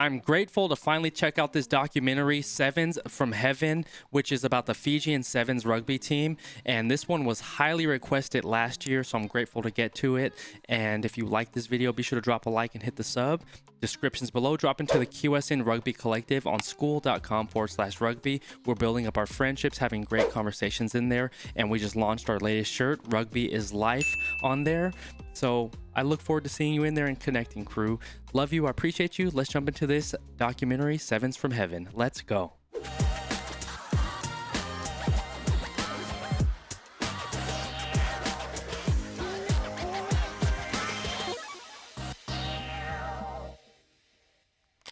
I'm grateful to finally check out this documentary, Sevens from Heaven, which is about the Fijian Sevens rugby team. And this one was highly requested last year, so I'm grateful to get to it. And if you like this video, be sure to drop a like and hit the sub. Descriptions below. Drop into the QSN Rugby Collective on skool.com/rugby. We're building up our friendships, having great conversations in there. And we just launched our latest shirt, Rugby is Life, on there. So I look forward to seeing you in there and connecting, crew. Love you. I appreciate you. Let's jump into this documentary, Sevens from Heaven. Let's go.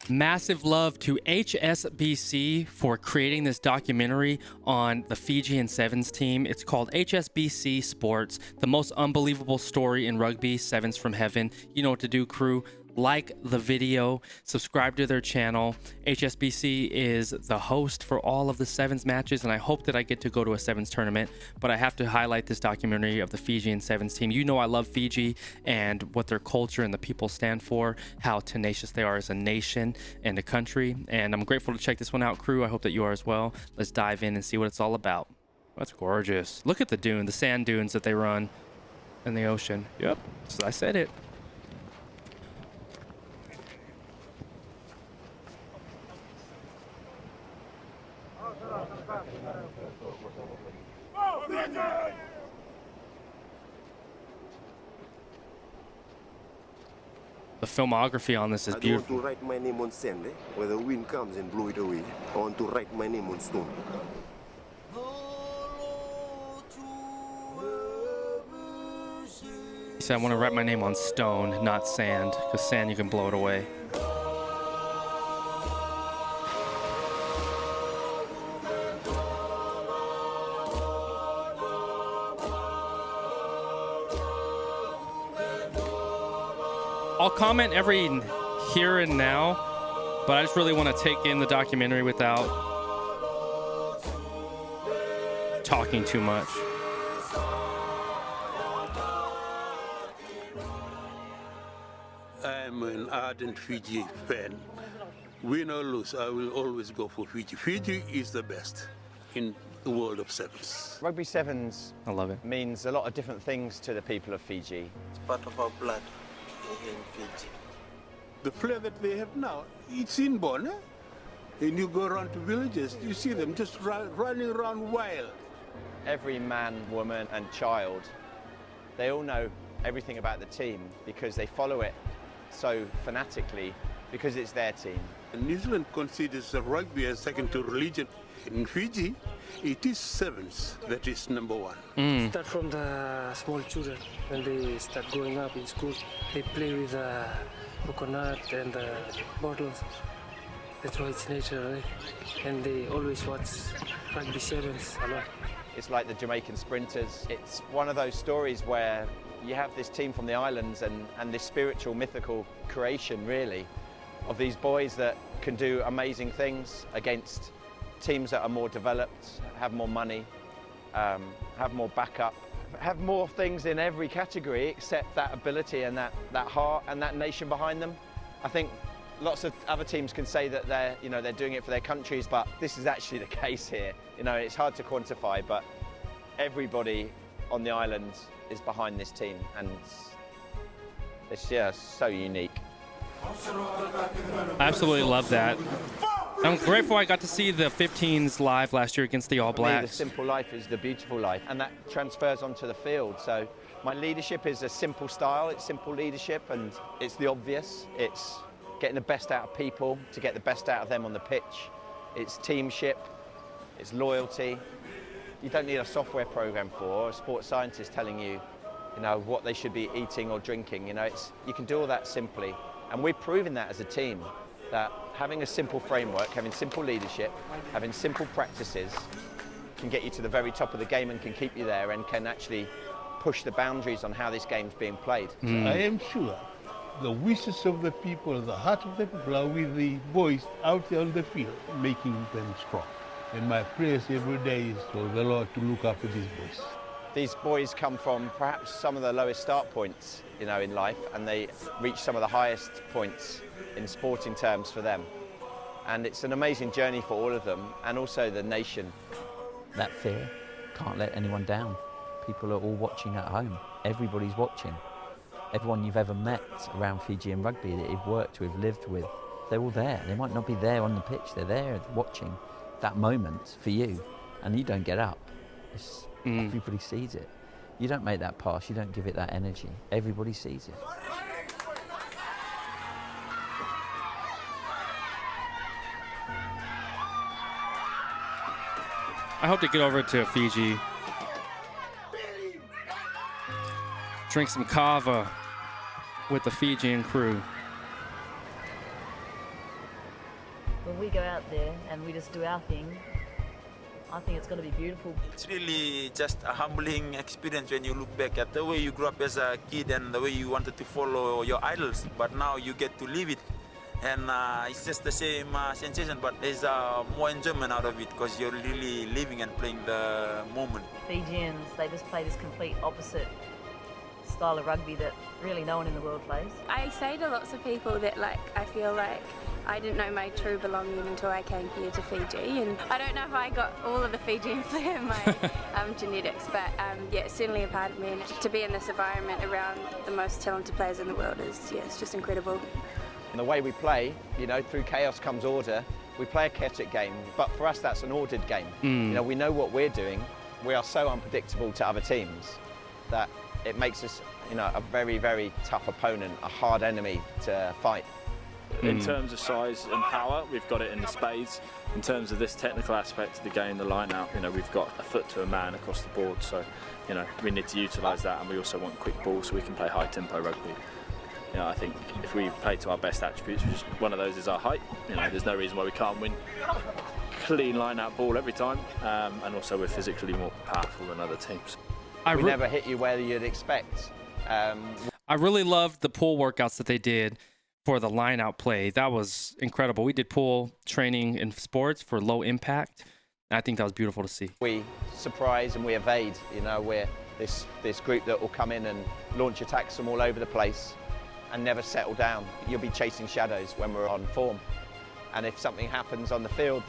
Massive love to HSBC for creating this documentary on the Fijian Sevens team. It's called HSBC Sports, the most unbelievable story in rugby, Sevens from Heaven. You know what to do, crew. Like the video, subscribe to their channel. HSBC is the host for all of the Sevens matches, and I hope that I get to go to a Sevens tournament, but I have to highlight this documentary of the Fijian Sevens team. You know I love Fiji and what their culture and the people stand for, how tenacious they are as a nation and a country, and I'm grateful to check this one out, crew. I hope that you are as well. Let's dive in and see what it's all about. That's gorgeous. Look at the dune, the sand dunes that they run in the ocean. Yep, so I said it. The filmography on this is beautiful. I don't want to write my name on sand, where the wind comes and blow it away. I want to write my name on stone. He said, I want to write my name on stone, not sand, because sand you can blow it away. I'll comment every here and now, but I just really want to take in the documentary without talking too much. I'm an ardent Fiji fan. Win or lose, I will always go for Fiji. Fiji is the best in the world of sevens. Rugby sevens, I love it, means a lot of different things to the people of Fiji. It's part of our blood in Fiji. The flair that they have now, it's inborn, And you go around to villages, you see them just running around wild. Every man, woman and child, they all know everything about the team because they follow it so fanatically because it's their team. New Zealand considers rugby as second to religion. In Fiji, it is sevens that is number one. Start from the small children. When they start growing up in school, they play with coconut and bottles. That's why it's natural, and they always watch rugby sevens a lot. It's like the Jamaican sprinters. It's one of those stories where you have this team from the islands and this spiritual, mythical creation, really, of these boys that can do amazing things against teams that are more developed, have more money, have more backup, have more things in every category except that ability and that heart and that nation behind them. I think lots of other teams can say that they're doing it for their countries, but this is actually the case here. It's hard to quantify, but everybody on the island is behind this team, and it's so unique. I absolutely love that. I'm grateful I got to see the 15s live last year against the All Blacks. For me, the simple life is the beautiful life, and that transfers onto the field. So my leadership is a simple style, it's simple leadership, and it's the obvious. It's getting the best out of people to get the best out of them on the pitch. It's teamship, it's loyalty. You don't need a software program or a sports scientist telling you, what they should be eating or drinking. You can do all that simply. And we've proven that as a team, that having a simple framework, having simple leadership, having simple practices can get you to the very top of the game and can keep you there and can actually push the boundaries on how this game's being played. I am sure the wishes of the people, the heart of the people are with the boys out there on the field, making them strong. And my prayers every day is for the Lord to look after these boys. These boys come from perhaps some of the lowest start points, you know, in life, and they reach some of the highest points in sporting terms for them. And it's an amazing journey for all of them, and also the nation. That fear can't let anyone down. People are all watching at home. Everybody's watching. Everyone you've ever met around Fijian rugby that you've worked with, lived with, they're all there. They might not be there on the pitch. They're there watching that moment for you, and you don't get up. Everybody sees it. You don't make that pass. You don't give it that energy. Everybody sees it. I hope to get over to Fiji, drink some kava with the Fijian crew. When we go out there and we just do our thing, I think it's going to be beautiful. It's really just a humbling experience when you look back at the way you grew up as a kid and the way you wanted to follow your idols, but now you get to live it. And it's just the same sensation, but there's more enjoyment out of it because you're really living and playing the moment. Fijians, they just play this complete opposite style of rugby that really no one in the world plays. I say to lots of people that I feel like I didn't know my true belonging until I came here to Fiji, and I don't know if I got all of the Fijian flair in my genetics, but yeah, it's certainly a part of me, and to be in this environment around the most talented players in the world is, yeah, it's just incredible. And the way we play, you know, through chaos comes order. We play a chaotic game, but for us that's an ordered game. You know, we know what we're doing. We are so unpredictable to other teams that it makes us, you know, a very, very tough opponent, a hard enemy to fight. In terms of size and power, we've got it in the spades. In terms of this technical aspect of the game, the line out, you know, we've got a foot to a man across the board, so, you know, we need to utilise that, and we also want quick ball so we can play high tempo rugby. You know, I think if we play to our best attributes, which is one of those is our height, you know, there's no reason why we can't win clean line-out ball every time, and also we're physically more powerful than other teams. We never hit you where you'd expect. I really loved the pool workouts that they did for the line-out play. That was incredible. We did pool training in sports for low impact, and I think that was beautiful to see. We surprise and we evade. You know, we're this group that will come in and launch attacks from all over the place and never settle down. You'll be chasing shadows when we're on form. And if something happens on the field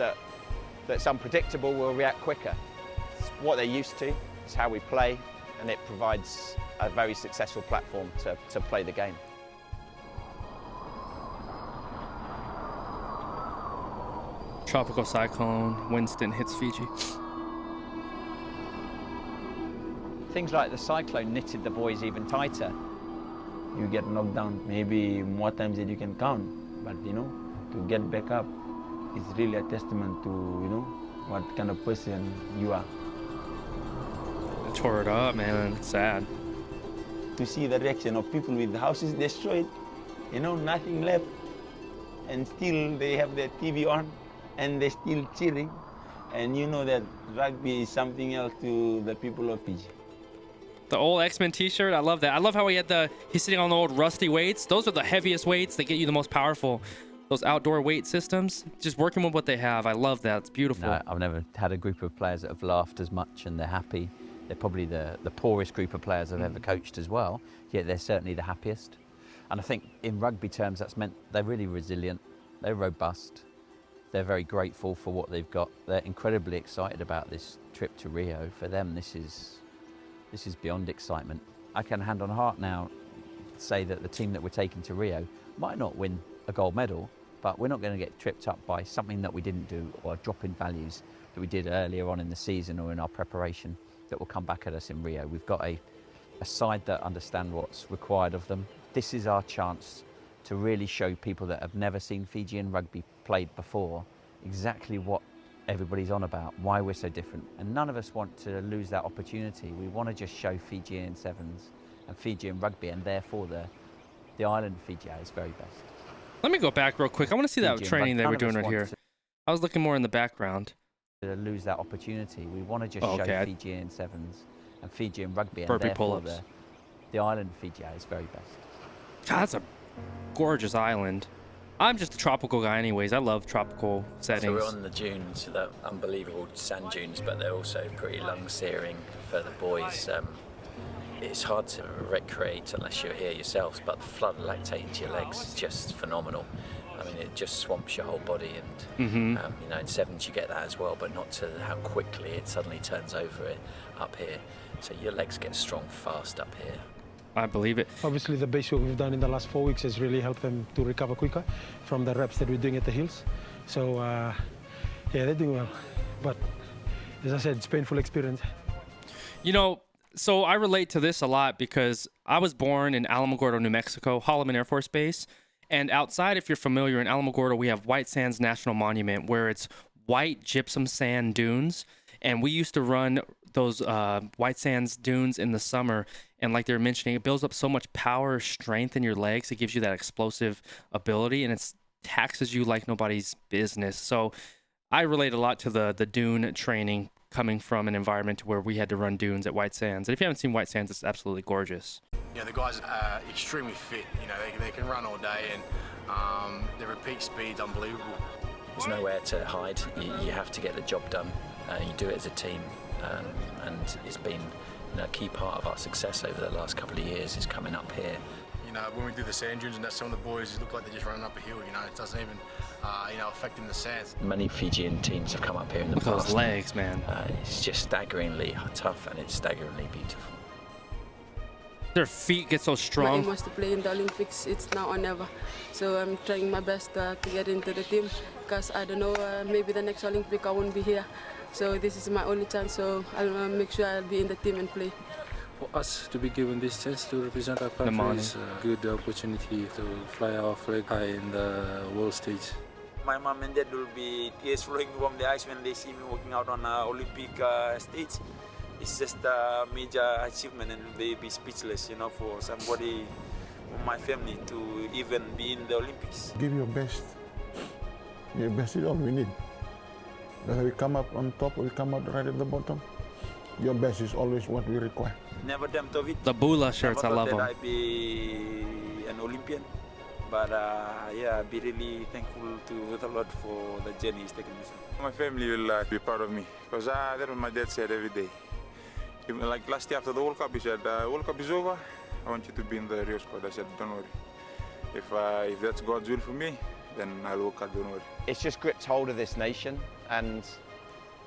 that's unpredictable, we'll react quicker. It's what they're used to, it's how we play, and it provides a very successful platform to play the game. Tropical cyclone, Winston hits Fiji. Things like the cyclone knitted the boys even tighter. You get knocked down maybe more times than you can count, but you know, to get back up is really a testament to, you know, what kind of person you are. They tore it up, man. It's sad. To see the reaction of people with houses destroyed, you know, nothing left, and still they have their TV on and they're still cheering, and you know that rugby is something else to the people of Fiji. The old X-Men t-shirt, I love that. I love how he's sitting on the old rusty weights. Those are the heaviest weights that get you the most powerful. Those outdoor weight systems, just working with what they have. I love that. It's beautiful. No, I've never had a group of players that have laughed as much and they're happy. They're probably the poorest group of players I've ever coached as well, yet they're certainly the happiest. And I think in rugby terms, that's meant they're really resilient, they're robust, they're very grateful for what they've got. They're incredibly excited about this trip to Rio. For them, this is beyond excitement. I can hand on heart now say that the team that we're taking to Rio might not win a gold medal, but we're not going to get tripped up by something that we didn't do or a drop in values that we did earlier on in the season or in our preparation that will come back at us in Rio. We've got a side that understand what's required of them. This is our chance to really show people that have never seen Fijian rugby played before exactly what everybody's on about, why we're so different. And none of us want to lose that opportunity. We want to just show Fijian sevens and Fijian rugby, and therefore the island of Fiji is very best. Let me go back real quick. I want to see that Fijian training rugby. they were doing right here. I was looking more in the background. To lose that opportunity, we want to just show Fijian sevens and Fijian rugby, and burpee therefore pull-ups. the island of Fiji is very best. God, that's a gorgeous island. I'm just a tropical guy anyways. I love tropical settings. So we're on the dunes, the unbelievable sand dunes, but they're also pretty lung-searing for the boys. It's hard to recreate unless you're here yourselves, but the flood of lactate into your legs is just phenomenal. I mean, it just swamps your whole body, and you know, in sevens you get that as well, but not to how quickly it suddenly turns over it up here. So your legs get strong fast up here. I believe it. Obviously, the base work we've done in the last 4 weeks has really helped them to recover quicker from the reps that we're doing at the hills. So, yeah, they're doing well. But as I said, it's a painful experience. You know, so I relate to this a lot because I was born in Alamogordo, New Mexico, Holloman Air Force Base. And outside, if you're familiar, in Alamogordo, we have White Sands National Monument, where it's white gypsum sand dunes. And we used to run those white sands dunes in the summer. And like they were mentioning, it builds up so much power, strength in your legs. It gives you that explosive ability, and it taxes you like nobody's business. So I relate a lot to the dune training coming from an environment where we had to run dunes at White Sands. And if you haven't seen White Sands, it's absolutely gorgeous. You know, the guys are extremely fit. You know, they can run all day, and their repeat speed's unbelievable. There's nowhere to hide. You have to get the job done. You do it as a team, and it's been a key part of our success over the last couple of years is coming up here. You know, when we do the sand dunes, and that's some of the boys look like they're just running up a hill. You know, it doesn't even, you know, affect them the sands. Many Fijian teams have come up here in the past. Look at those legs, man. It's just staggeringly tough, and it's staggeringly beautiful. Their feet get so strong. My aim was to play in the Olympics. It's now or never. So I'm trying my best to get into the team, because I don't know, maybe the next Olympic I won't be here. So this is my only chance, so I'll make sure I'll be in the team and play. For us to be given this chance to represent our country is a good opportunity to fly our flag high in the world stage. My mom and dad will be tears flowing from the eyes when they see me walking out on the Olympic stage. It's just a major achievement, and they'll be speechless, you know, for somebody from my family to even be in the Olympics. Give your best. Your best is all we need. Whether we come up on top or we come out right at the bottom, your best is always what we require. Never dreamt of it. The Bula shirts, I love them. I'd be an Olympian, but yeah, I'd be really thankful to the Lord for the journey He's taken me through. My family will be proud of me, because that's what my dad said every day. Even like last year after the World Cup, he said, World Cup is over, I want you to be in the Rio squad. I said, don't worry. If that's God's will for me, then I'll work hard, don't worry. It's just gripped hold of this nation, and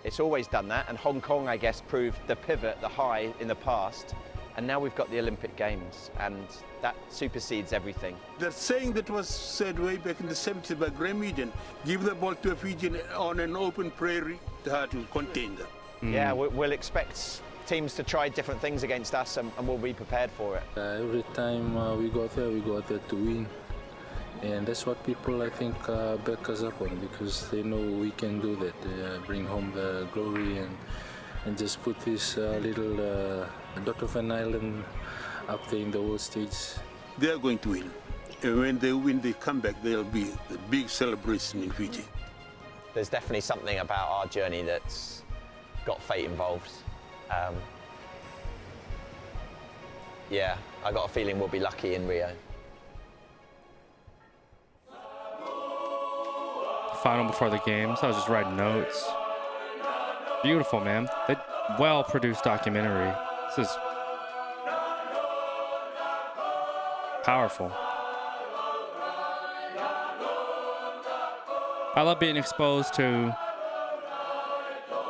it's always done that. And Hong Kong, I guess, proved the pivot, the high in the past. And now we've got the Olympic Games, and that supersedes everything. That saying that was said way back in the 70s by Graham Median, give the ball to a Fijian on an open prairie to contain them. Yeah, we'll expect teams to try different things against us, and we'll be prepared for it. Every time we go there to win. And that's what people, I think, back us up on, because they know we can do that. Bring home the glory and just put this little dot of an island up there in the world stage. They are going to win. And when they win, they come back, there'll be a big celebration in Fiji. There's definitely something about our journey that's got fate involved. Yeah, I got a feeling we'll be lucky in Rio. Final before the games. I was just writing notes. Beautiful, man. Well-produced documentary. This is powerful. I love being exposed to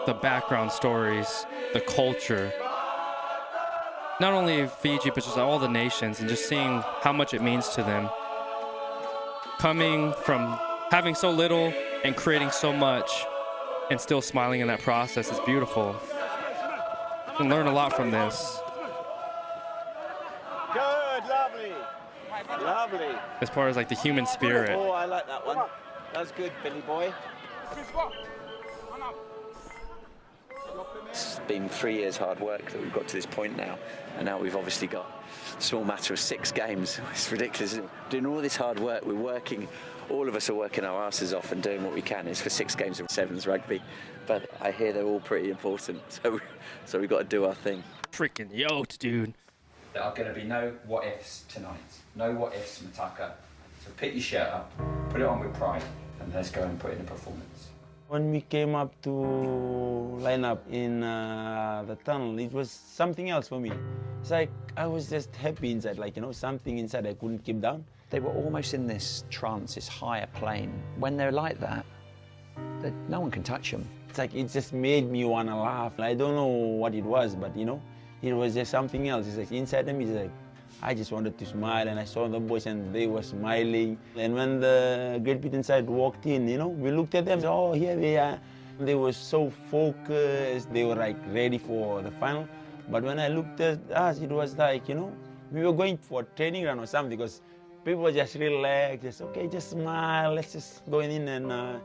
the background stories, the culture. Not only Fiji, but just all the nations, and just seeing how much it means to them. Coming from having so little and creating so much and still smiling in that process is beautiful. You can learn a lot from this. Good, lovely. Lovely. As far as like the human spirit. Oh, I like that one. That's good, Billy boy. It's been 3 years hard work that we've got to this point now, and now we've obviously got a small matter of 6 games. It's ridiculous. Doing all this hard work, we're working, all of us are working our asses off and doing what we can. It's for 6 games of sevens rugby, but I hear they're all pretty important, so we've got to do our thing. Freaking yoked, dude. There are going to be no what-ifs tonight. No what-ifs, Mataka. So So pick your shirt up, put it on with pride, and let's go and put in a performance. When we came up to line up in the tunnel, it was something else for me. It's like I was just happy inside, like, you know, something inside I couldn't keep down. They were almost in this trance, this higher plane. When they're like that, no one can touch them. It's like it just made me want to laugh. I don't know what it was, but, you know, it was just something else. It's like inside them, it's like I just wanted to smile, and I saw the boys and they were smiling. And when the Great Britain side walked in, you know, we looked at them, oh, here they are. They were so focused, they were like ready for the final. But when I looked at us, it was like, you know, we were going for a training run or something, because people were just relaxed, just, okay, just smile, let's just go in and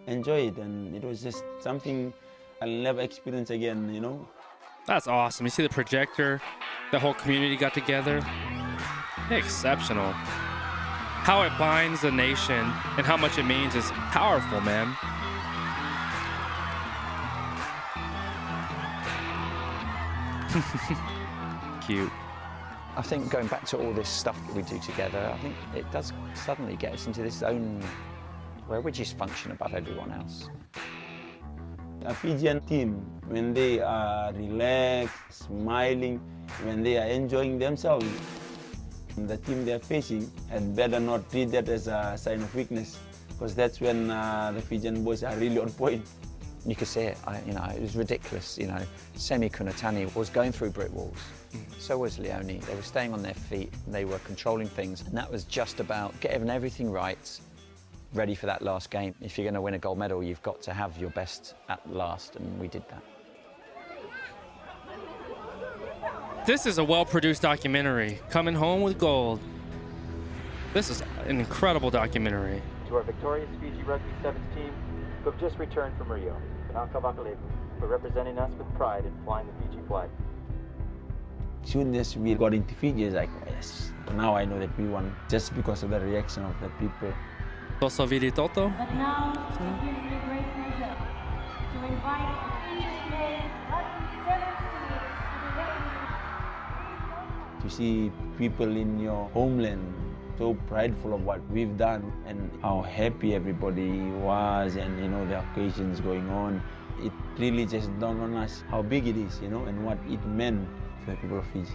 enjoy it. And it was just something I'll never experience again, you know. That's awesome. You see the projector, the whole community got together. Exceptional. How it binds the nation and how much it means is powerful, man. Cute. I think going back to all this stuff that we do together, I think it does suddenly get us into this zone where we just function above everyone else. A Fijian team, when they are relaxed, smiling, when they are enjoying themselves, the team they are facing had better not treat that as a sign of weakness, because that's when the Fijian boys are really on point. You could see it, you know, it was ridiculous. You know, Semi Kunatani was going through brick walls. So was Leone. They were staying on their feet, they were controlling things, and that was just about getting everything right, ready for that last game. If you're going to win a gold medal, you've got to have your best at last, and we did that. This is a well-produced documentary, Coming Home with Gold. This is an incredible documentary. To our victorious Fiji Rugby Sevens team, who have just returned from Rio, for representing us with pride in flying the Fiji flag. As soon as we got into Fiji, it's like, yes, now I know that we won, just because of the reaction of the people. Toto vidi Toto. But now, it gives me great pleasure to invite the Fiji players Rugby Sevens team to the To see people in your homeland so prideful of what we've done and how happy everybody was, and, you know, the occasions going on. It really just dawned on us how big it is, you know, and what it meant for the people of Fiji.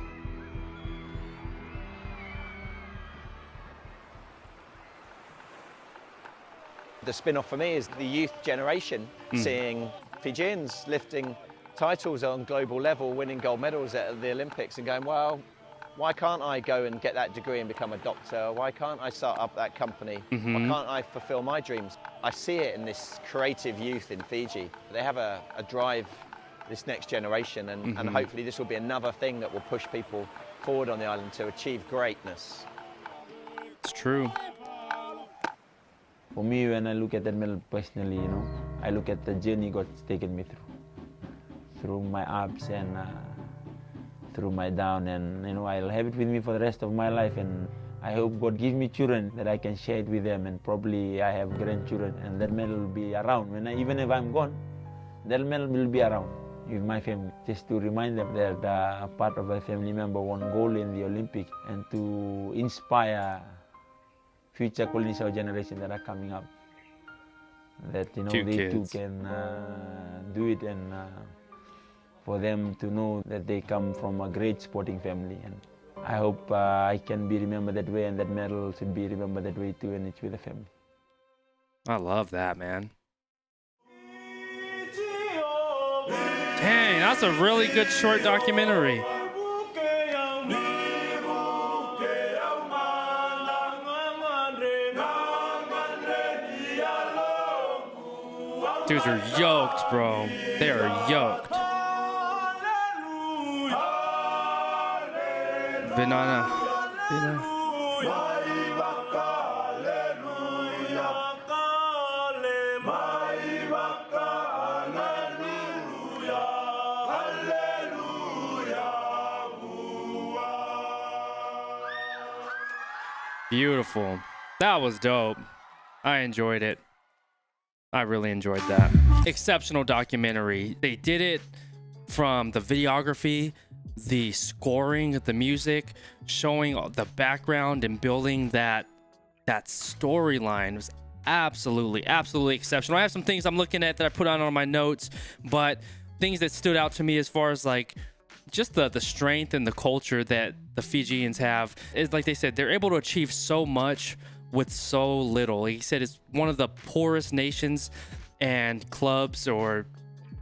The spin-off for me is the youth generation, seeing Fijians lifting titles on global level, winning gold medals at the Olympics, and going, well, why can't I go and get that degree and become a doctor? Why can't I start up that company? Why can't I fulfill my dreams? I see it in this creative youth in Fiji. They have a drive, this next generation, and hopefully this will be another thing that will push people forward on the island to achieve greatness. It's true. For me, when I look at that medal personally, you know, I look at the journey God's taken me through my ups and through my down, and, you know, I'll have it with me for the rest of my life, and I hope God gives me children that I can share it with them, and probably I have grandchildren, and that medal will be around. Even if I'm gone, that medal will be around with my family, just to remind them that a part of a family member won gold in the Olympics, and to inspire future colonial generation that are coming up, that, you know, they too can do it, and for them to know that they come from a great sporting family. And I hope I can be remembered that way, and that medal should be remembered that way too, and it's with the family. I love that, man. Dang, that's a really good short documentary. Dudes are yoked, bro. They are yoked. Banana. Beautiful. That was dope. I enjoyed it. I really enjoyed that. Exceptional documentary. They did it from the videography, the scoring, the music, showing the background and building that that storyline was absolutely exceptional. I have some things I'm looking at that I put on my notes, but things that stood out to me as far as like just the strength and the culture that the Fijians have is, like they said, they're able to achieve so much with so little. Like he said, it's one of the poorest nations and clubs, or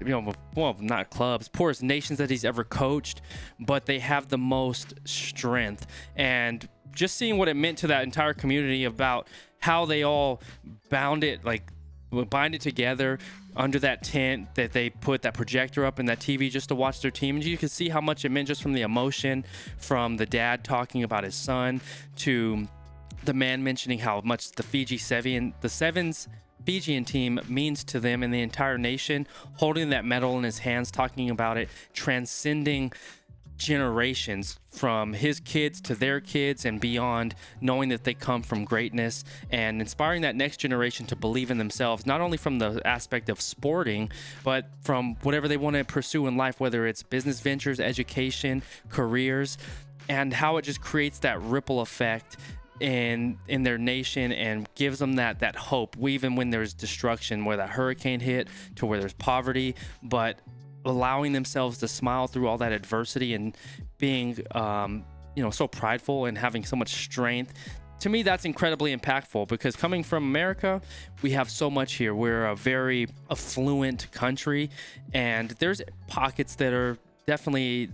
well, not clubs, poorest nations that he's ever coached, but they have the most strength. And just seeing what it meant to that entire community about how they all bind it together under that tent, that they put that projector up and that TV just to watch their team. And you can see how much it meant just from the emotion, from the dad talking about his son to the man mentioning how much the Sevens Fijian team means to them and the entire nation, holding that medal in his hands, talking about it transcending generations from his kids to their kids and beyond, knowing that they come from greatness and inspiring that next generation to believe in themselves, not only from the aspect of sporting, but from whatever they want to pursue in life, whether it's business ventures, education, careers, and how it just creates that ripple effect in their nation and gives them that hope, even when there's destruction, where that hurricane hit, to where there's poverty, but allowing themselves to smile through all that adversity and being so prideful and having so much strength. To me, that's incredibly impactful, because coming from America, we have so much here. We're a very affluent country, and there's pockets that are definitely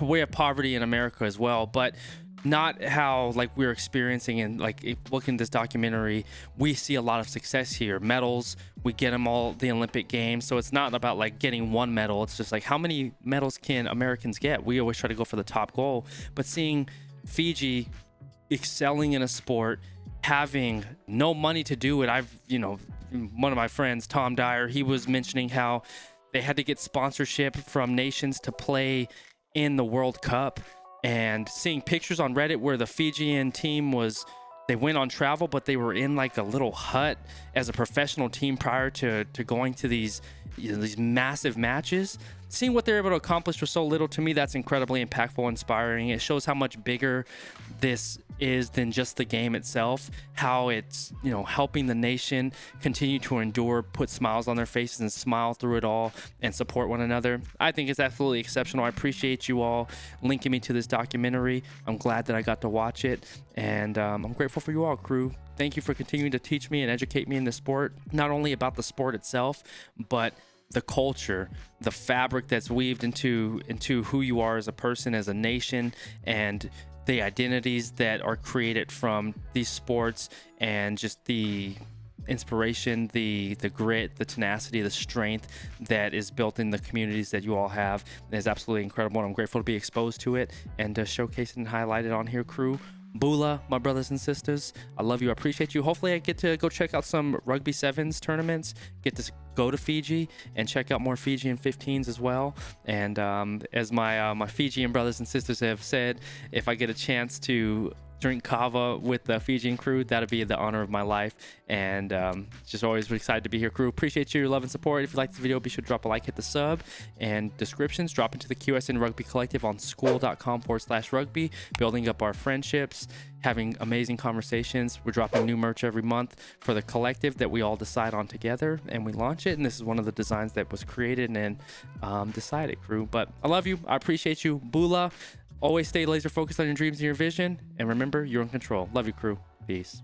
we have poverty in America as well, but not how like we're experiencing. And like looking at this documentary, we see a lot of success here. Medals, we get them all the Olympic Games, so it's not about like getting one medal. It's just like, how many medals can Americans get? We always try to go for the top goal, but seeing Fiji excelling in a sport, having no money to do it. One of my friends, Tom Dyer, he was mentioning how they had to get sponsorship from nations to play in the World Cup. And seeing pictures on Reddit where the Fijian team they went on travel, but they were in like a little hut as a professional team prior to going to these massive matches. Seeing what they're able to accomplish with so little, to me, that's incredibly impactful, inspiring. It shows how much bigger this is than just the game itself, how it's helping the nation continue to endure, put smiles on their faces and smile through it all and support one another. I think it's absolutely exceptional. I appreciate you all linking me to this documentary. I'm glad that I got to watch it, and I'm grateful for you all, Qrew. Thank you for continuing to teach me and educate me in the sport, not only about the sport itself, but the culture, the fabric that's weaved into who you are as a person, as a nation, and the identities that are created from these sports, and just the inspiration, the grit, the tenacity, the strength that is built in the communities that you all have is absolutely incredible. And I'm grateful to be exposed to it and to showcase it and highlight it on here, Qrew. Bula, my brothers and sisters, I love you. I appreciate you. Hopefully I get to go check out some Rugby Sevens tournaments, get to go to Fiji and check out more Fijian 15s as well. And as my Fijian brothers and sisters have said, if I get a chance to drink kava with the Fijian crew, that'll be the honor of my life. And just always excited to be here, Qrew. Appreciate your love and support. If you like this video, be sure to drop a like, hit the sub, and descriptions, drop into the QSN Rugby Collective on skool.com/rugby, building up our friendships, having amazing conversations. We're dropping new merch every month for the collective that we all decide on together, and we launch it. And this is one of the designs that was created and decided, Qrew. But I love you. I appreciate you. Bula. Always stay laser focused on your dreams and your vision. And remember, you're in control. Love you, Qrew. Peace.